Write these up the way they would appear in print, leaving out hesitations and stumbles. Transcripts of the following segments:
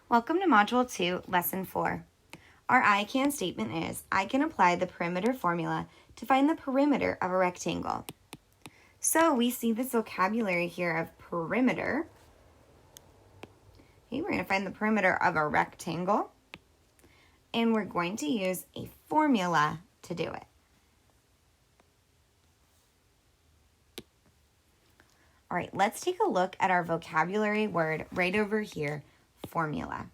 Welcome to Module 2, Lesson 4. Our I can statement is, I can apply the perimeter formula to find the perimeter of a rectangle. So we see this vocabulary here of perimeter. Okay, we're going to find the perimeter of a rectangle, and we're going to use a formula to do it. All right, let's take a look at our vocabulary word right over here, formula.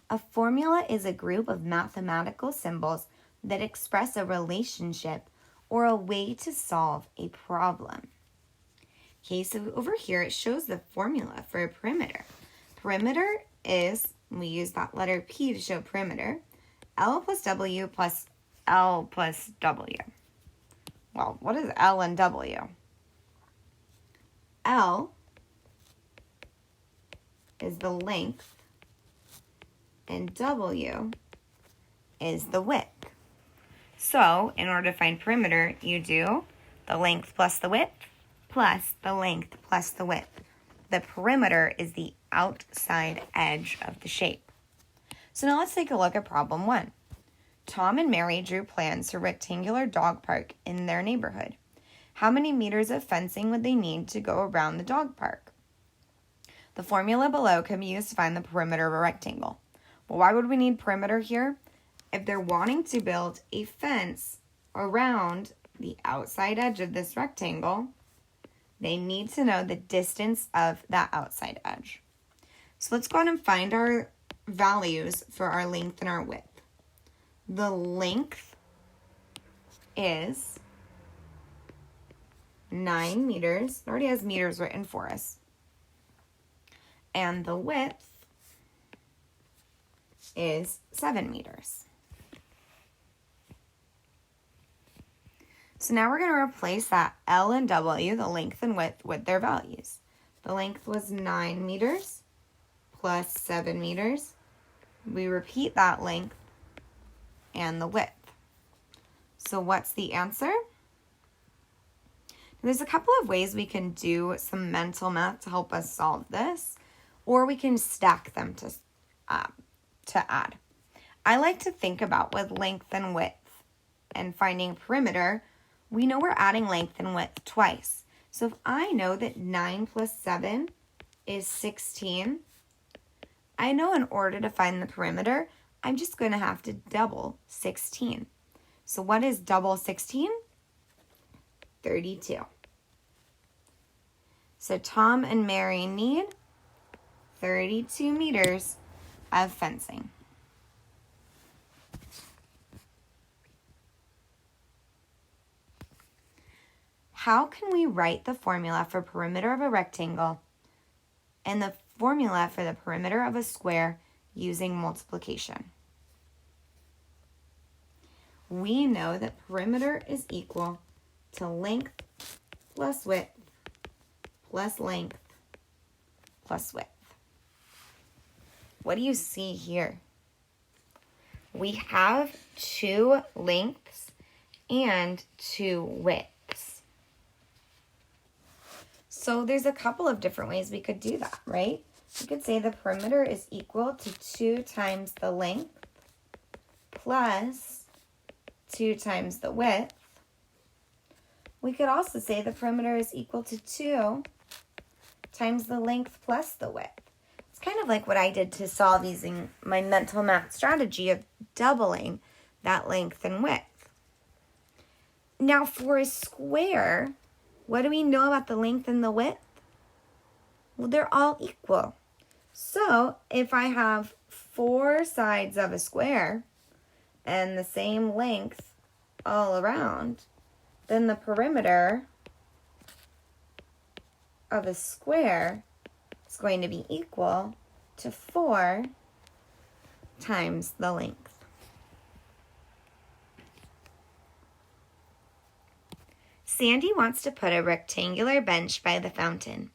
A formula is a group of mathematical symbols that express a relationship or a way to solve a problem. Okay, so over here it shows the formula for a perimeter. Perimeter is, we use that letter P to show perimeter, L plus W plus L plus W. Well, what is L and W? L is the length and W is the width. So, in order to find perimeter, you do the length plus the width plus the length plus the width. The perimeter is the outside edge of the shape. So now let's take a look at problem 1. Tom and Mary drew plans for a rectangular dog park in their neighborhood. How many meters of fencing would they need to go around the dog park? The formula below can be used to find the perimeter of a rectangle. Well, why would we need perimeter here? If they're wanting to build a fence around the outside edge of this rectangle, they need to know the distance of that outside edge. So let's go ahead and find our values for our length and our width. The length is 9 meters. It already has meters written for us. And the width is 7 meters. So now we're going to replace that L and W, the length and width, with their values. The length was 9 meters plus 7 meters. We repeat that length and the width. So what's the answer? There's a couple of ways we can do some mental math to help us solve this, or we can stack them to add. I like to think about with length and width and finding perimeter, we know we're adding length and width twice. So if I know that 9 plus 7 is 16, I know in order to find the perimeter, I'm just going to have to double 16. So what is double 16? 32. So Tom and Mary need 32 meters of fencing. How can we write the formula for perimeter of a rectangle and the formula for the perimeter of a square using multiplication? We know that perimeter is equal to length plus width plus length plus width. What do you see here? We have 2 lengths and 2 widths. So there's a couple of different ways we could do that, right? We could say the perimeter is equal to 2 times the length plus 2 times the width. We could also say the perimeter is equal to 2 times the length plus the width. It's kind of like what I did to solve using my mental math strategy of doubling that length and width. Now for a square, what do we know about the length and the width? Well, they're all equal. So if I have 4 sides of a square and the same length all around, then the perimeter of a square is going to be equal to 4 times the length. Sandy wants to put a rectangular bench by the fountain.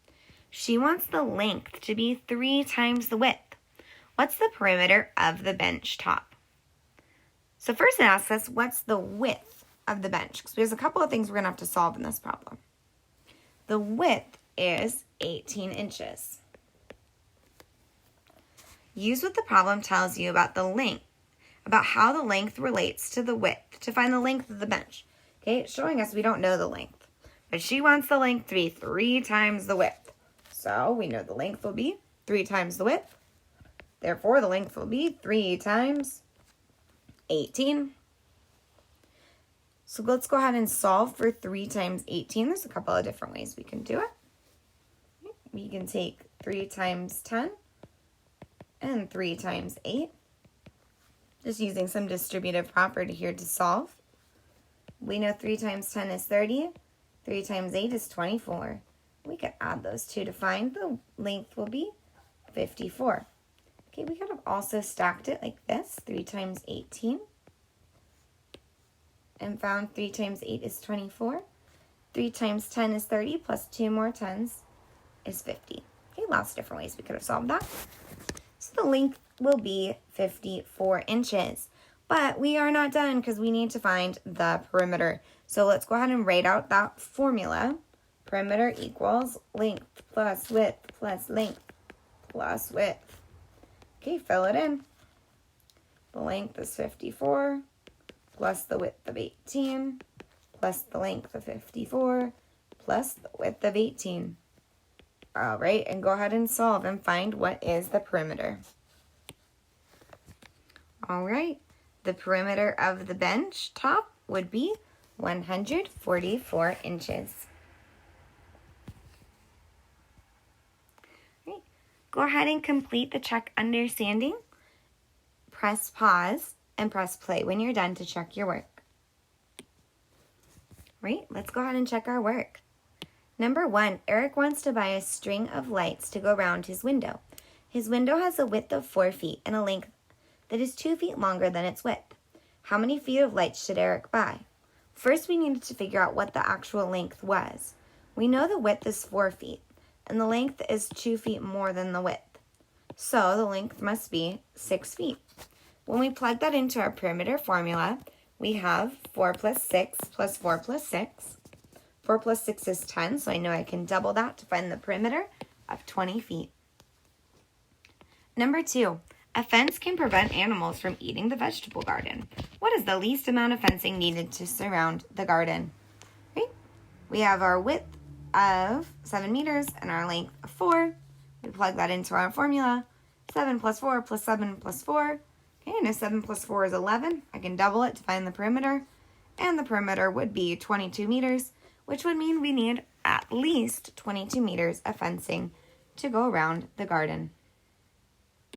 She wants the length to be 3 times the width. What's the perimeter of the bench top? So first it asks us, what's the width of the bench? Because there's a couple of things we're going to have to solve in this problem. The width is 18 inches. Use what the problem tells you about the length, about how the length relates to the width to find the length of the bench. Okay, it's showing us we don't know the length, but she wants the length to be 3 times the width. So we know the length will be 3 times the width. Therefore, the length will be 3 times 18. So let's go ahead and solve for 3 times 18. There's a couple of different ways we can do it. We can take 3 times 10 and 3 times 8. Just using some distributive property here to solve. We know 3 times 10 is 30. 3 times 8 is 24. We could add those two to find the length will be 54. Okay, we could have also stacked it like this. 3 times 18. And found 3 times 8 is 24. 3 times 10 is 30 plus 2 more 10s is 50. Okay, lots of different ways we could have solved that. So the length will be 54 inches. But we are not done because we need to find the perimeter. So let's go ahead and write out that formula. Perimeter equals length plus width plus length plus width. Okay, fill it in. The length is 54 plus the width of 18 plus the length of 54 plus the width of 18. All right, and go ahead and solve and find what is the perimeter. All right, the perimeter of the bench top would be 144 inches. All right, go ahead and complete the check understanding. Press pause and press play when you're done to check your work. Right, let's go ahead and check our work. Number 1, Eric wants to buy a string of lights to go around his window. His window has a width of 4 feet and a length that is 2 feet longer than its width. How many feet of lights should Eric buy? First, we needed to figure out what the actual length was. We know the width is 4 feet, and the length is 2 feet more than the width. So the length must be 6 feet. When we plug that into our perimeter formula, we have 4 plus 6 plus 4 plus 6. 4 plus 6 is 10, so I know I can double that to find the perimeter of 20 feet. Number 2, a fence can prevent animals from eating the vegetable garden. What is the least amount of fencing needed to surround the garden? Right? We have our width of 7 meters and our length of 4. We plug that into our formula. 7 plus 4 plus 7 plus 4. Okay, and if 7 plus 4 is 11, I can double it to find the perimeter. And the perimeter would be 22 meters, which would mean we need at least 22 meters of fencing to go around the garden.